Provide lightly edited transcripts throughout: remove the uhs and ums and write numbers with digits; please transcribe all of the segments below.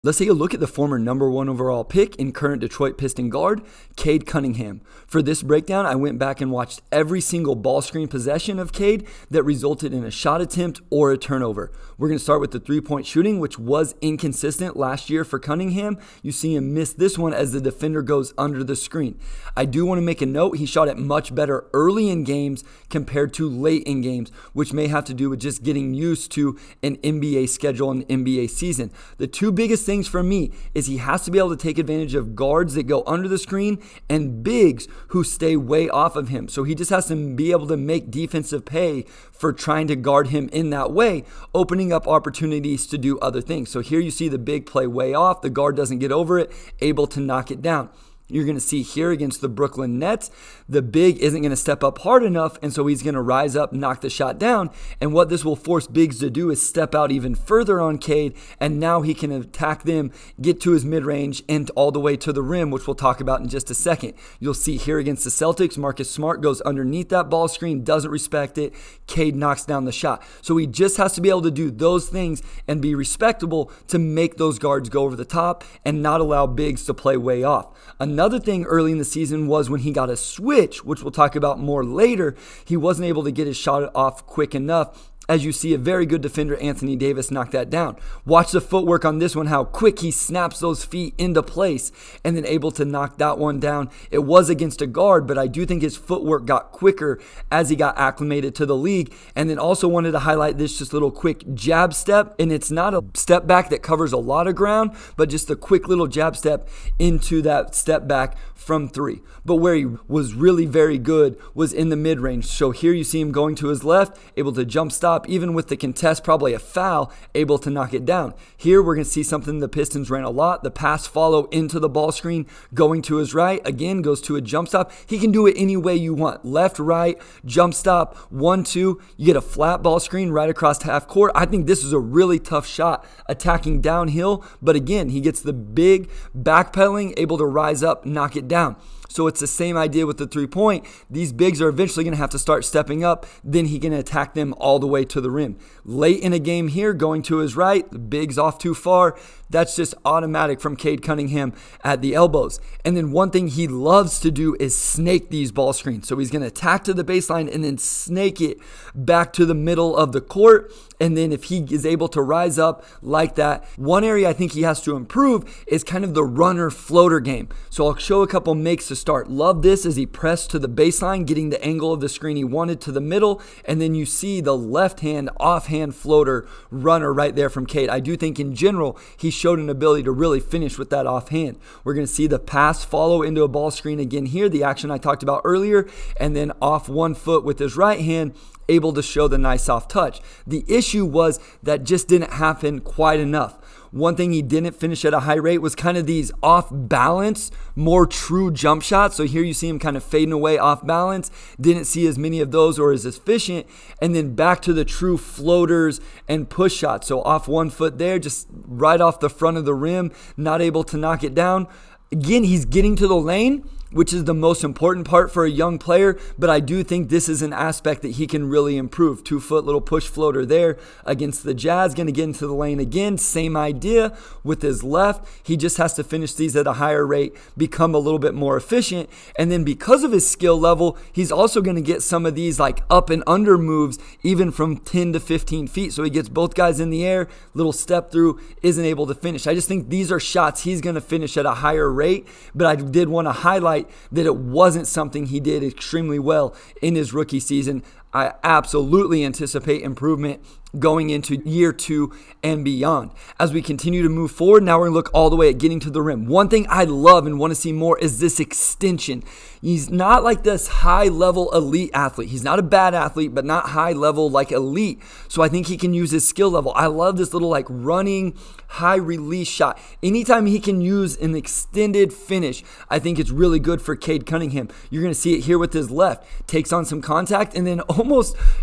Let's take a look at the former #1 overall pick and current Detroit Piston guard, Cade Cunningham. For this breakdown, I went back and watched every single ball screen possession of Cade that resulted in a shot attempt or a turnover. We're going to start with the three-point shooting, which was inconsistent last year for Cunningham. You see him miss this one as the defender goes under the screen. I do want to make a note, he shot it much better early in games compared to late in games, which may have to do with just getting used to an NBA schedule and NBA season. The two biggest things for me is he has to be able to take advantage of guards that go under the screen and bigs who stay way off of him. So he just has to be able to make defensive pay for trying to guard him in that way, opening up opportunities to do other things. So here you see the big play way off. The guard doesn't get over it, able to knock it down. You're going to see here against the Brooklyn Nets, the big isn't going to step up hard enough, and so he's going to rise up, knock the shot down. And what this will force bigs to do is step out even further on Cade, and now he can attack them, get to his mid-range, and all the way to the rim, which we'll talk about in just a second. You'll see here against the Celtics, Marcus Smart goes underneath that ball screen, doesn't respect it. Cade knocks down the shot. So he just has to be able to do those things and be respectable to make those guards go over the top and not allow bigs to play way off. Another thing early in the season was when he got a switch, which we'll talk about more later, he wasn't able to get his shot off quick enough. As you see, a very good defender, Anthony Davis, knock that down. Watch the footwork on this one, how quick he snaps those feet into place and then able to knock that one down. It was against a guard, but I do think his footwork got quicker as he got acclimated to the league. And then also wanted to highlight this just little quick jab step. And it's not a step back that covers a lot of ground, but just a quick little jab step into that step back from three. But where he was really very good was in the mid-range. So here you see him going to his left, able to jump stop, even with the contest, probably a foul, able to knock it down. Here we're going to see something the Pistons ran a lot, the pass follow into the ball screen, going to his right, again goes to a jump stop. He can do it any way you want, left, right, jump stop, 1-2, you get a flat ball screen right across half court. I think this is a really tough shot, attacking downhill, but again, he gets the big backpedaling, able to rise up, knock it down. So it's the same idea with the three-point. These bigs are eventually going to have to start stepping up. Then he can attack them all the way to the rim. Late in a game here, going to his right, the big's off too far. That's just automatic from Cade Cunningham at the elbows. And then one thing he loves to do is snake these ball screens. So he's going to attack to the baseline and then snake it back to the middle of the court. And then if he is able to rise up like that, one area I think he has to improve is kind of the runner floater game. So I'll show a couple makes to start. Love this as he pressed to the baseline, getting the angle of the screen he wanted to the middle. And then you see the left hand offhand floater runner right there from Cade. I do think in general, he showed an ability to really finish with that offhand. We're going to see the pass follow into a ball screen again here, the action I talked about earlier, and then off 1 foot with his right hand, able to show the nice soft touch. The issue was that just didn't happen quite enough. One thing he didn't finish at a high rate was kind of these off balance, more true jump shots. So here you see him kind of fading away off balance. Didn't see as many of those or as efficient. And then back to the true floaters and push shots. So off 1 foot there, just right off the front of the rim, not able to knock it down. Again, he's getting to the lane, which is the most important part for a young player, but I do think this is an aspect that he can really improve. 2 foot little push floater there against the Jazz, going to get into the lane again, same idea with his left. He just has to finish these at a higher rate, become a little bit more efficient, and then because of his skill level, he's also going to get some of these like up and under moves, even from 10 to 15 feet, so he gets both guys in the air, little step through, isn't able to finish. I just think these are shots he's going to finish at a higher rate, but I did want to highlight that it wasn't something he did extremely well in his rookie season. I absolutely anticipate improvement going into year 2 and beyond. As we continue to move forward, now we're going to look all the way at getting to the rim. One thing I love and want to see more is this extension. He's not like this high-level elite athlete. He's not a bad athlete, but not high-level like elite. So I think he can use his skill level. I love this little like running, high-release shot. Anytime he can use an extended finish, I think it's really good for Cade Cunningham. You're going to see it here with his left. Takes on some contact, and then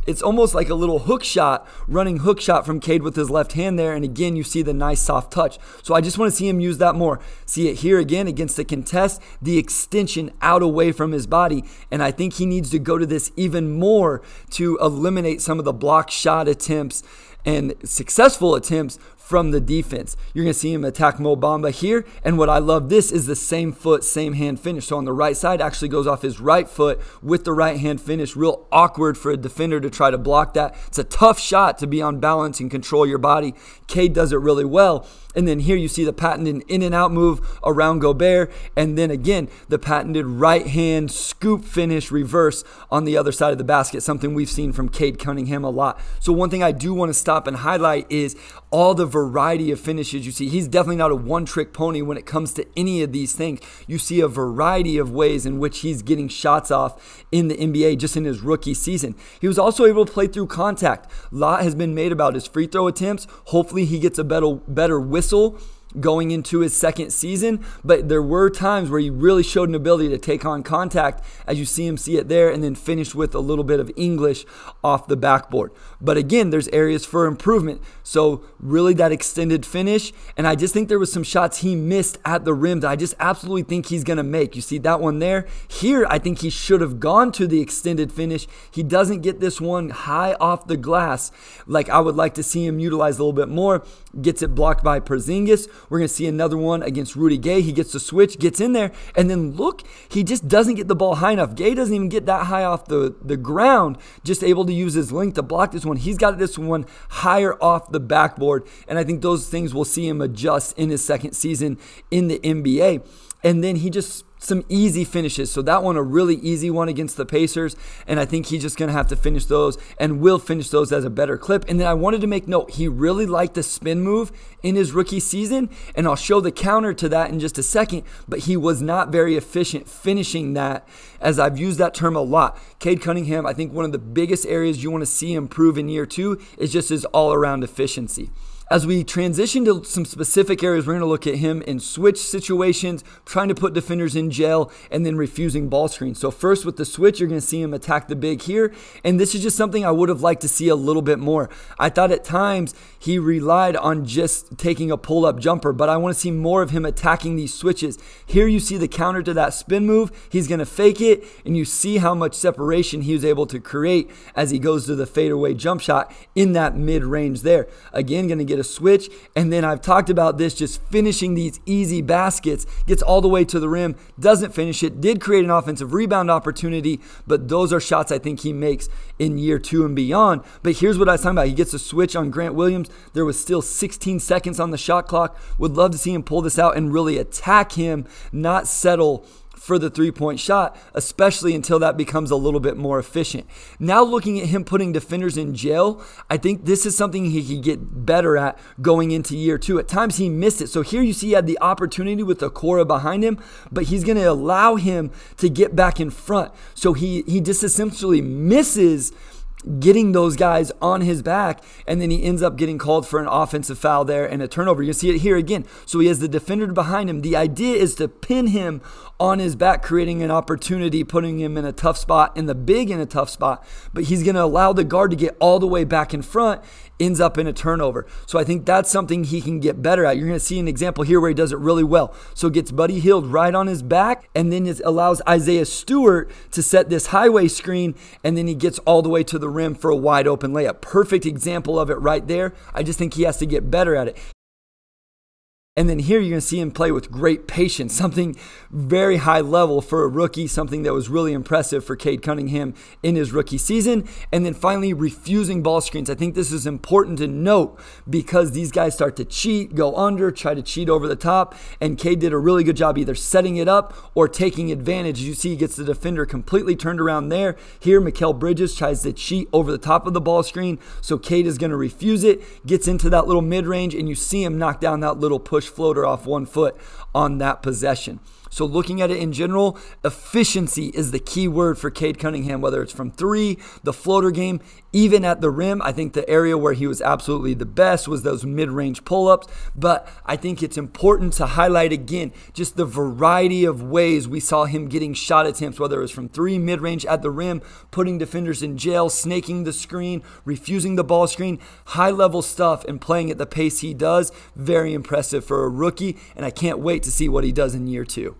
it's almost like a little hook shot, running hook shot from Cade with his left hand there. And again, you see the nice soft touch. So I just want to see him use that more. See it here again against the contest, the extension out away from his body. And I think he needs to go to this even more to eliminate some of the block shot attempts and successful attempts from the defense. You're going to see him attack Mo Bamba here. And what I love this is the same foot, same hand finish. So on the right side actually goes off his right foot with the right hand finish. Real awkward for a defender to try to block that. It's a tough shot to be on balance and control your body. Cade does it really well. And then here you see the patented in and out move around Gobert. And then again, the patented right hand scoop finish reverse on the other side of the basket, something we've seen from Cade Cunningham a lot. So one thing I do want to stop and highlight is all the variety of finishes you see. He's definitely not a one-trick pony when it comes to any of these things. You see a variety of ways in which he's getting shots off in the NBA just in his rookie season. He was also able to play through contact. A lot has been made about his free throw attempts. Hopefully he gets a better whistle going into his second season, but there were times where he really showed an ability to take on contact, as you see it there, and then finish with a little bit of English off the backboard. But again, there's areas for improvement. So really that extended finish, and I just think there was some shots he missed at the rim that I just absolutely think he's going to make. You see that one there? Here, I think he should have gone to the extended finish. He doesn't get this one high off the glass like I would like to see him utilize a little bit more. Gets it blocked by Porzingis. We're going to see another one against Rudy Gay. He gets the switch, gets in there, and then look, he just doesn't get the ball high enough. Gay doesn't even get that high off the ground, just able to use his length to block this one. He's got this one higher off the backboard, and I think those things will see him adjust in his second season in the NBA. And then he just some easy finishes. So that one, a really easy one against the Pacers. And I think he's just going to have to finish those and will finish those as a better clip. And then I wanted to make note, he really liked the spin move in his rookie season. And I'll show the counter to that in just a second. But he was not very efficient finishing that, as I've used that term a lot. Cade Cunningham, I think one of the biggest areas you want to see improve in year two is just his all-around efficiency. As we transition to some specific areas, we're going to look at him in switch situations, trying to put defenders in jail, and then refusing ball screens. So first with the switch, you're going to see him attack the big here. And this is just something I would have liked to see a little bit more. I thought at times he relied on just taking a pull-up jumper, but I want to see more of him attacking these switches. Here you see the counter to that spin move. He's going to fake it, and you see how much separation he was able to create as he goes to the fadeaway jump shot in that mid-range there. Again, going to get a switch, and then I've talked about this, just finishing these easy baskets, gets all the way to the rim, doesn't finish it, did create an offensive rebound opportunity, but those are shots I think he makes in year two and beyond. But here's what I was talking about. He gets a switch on Grant Williams. There was still 16 seconds on the shot clock. Would love to see him pull this out and really attack him, not settle for the three-point shot, especially until that becomes a little bit more efficient. Now looking at him putting defenders in jail, I think this is something he could get better at going into year two. At times he missed it. So here you see he had the opportunity with Okoro behind him, but he's going to allow him to get back in front. So he just essentially misses getting those guys on his back, and then he ends up getting called for an offensive foul there and a turnover. You see it here again. So he has the defender behind him. The idea is to pin him on his back, creating an opportunity, putting him in a tough spot, and the big in a tough spot. But he's going to allow the guard to get all the way back in front, ends up in a turnover. So I think that's something he can get better at. You're going to see an example here where he does it really well. So gets Buddy Hield right on his back, and then it allows Isaiah Stewart to set this highway screen, and then he gets all the way to the rim for a wide open layup. Perfect example of it right there. I just think he has to get better at it. And then here you're going to see him play with great patience, something very high level for a rookie, something that was really impressive for Cade Cunningham in his rookie season. And then finally, refusing ball screens. I think this is important to note because these guys start to cheat, go under, try to cheat over the top. And Cade did a really good job either setting it up or taking advantage. You see he gets the defender completely turned around there. Here, Mikal Bridges tries to cheat over the top of the ball screen. So Cade is going to refuse it, gets into that little mid-range, and you see him knock down that little push floater off 1 foot on that possession. So looking at it in general, efficiency is the key word for Cade Cunningham, whether it's from three, the floater game, even at the rim. I think the area where he was absolutely the best was those mid-range pull-ups. But I think it's important to highlight again just the variety of ways we saw him getting shot attempts, whether it was from three, mid-range, at the rim, putting defenders in jail, snaking the screen, refusing the ball screen, high-level stuff, and playing at the pace he does. Very impressive for a rookie, and I can't wait to see what he does in year two.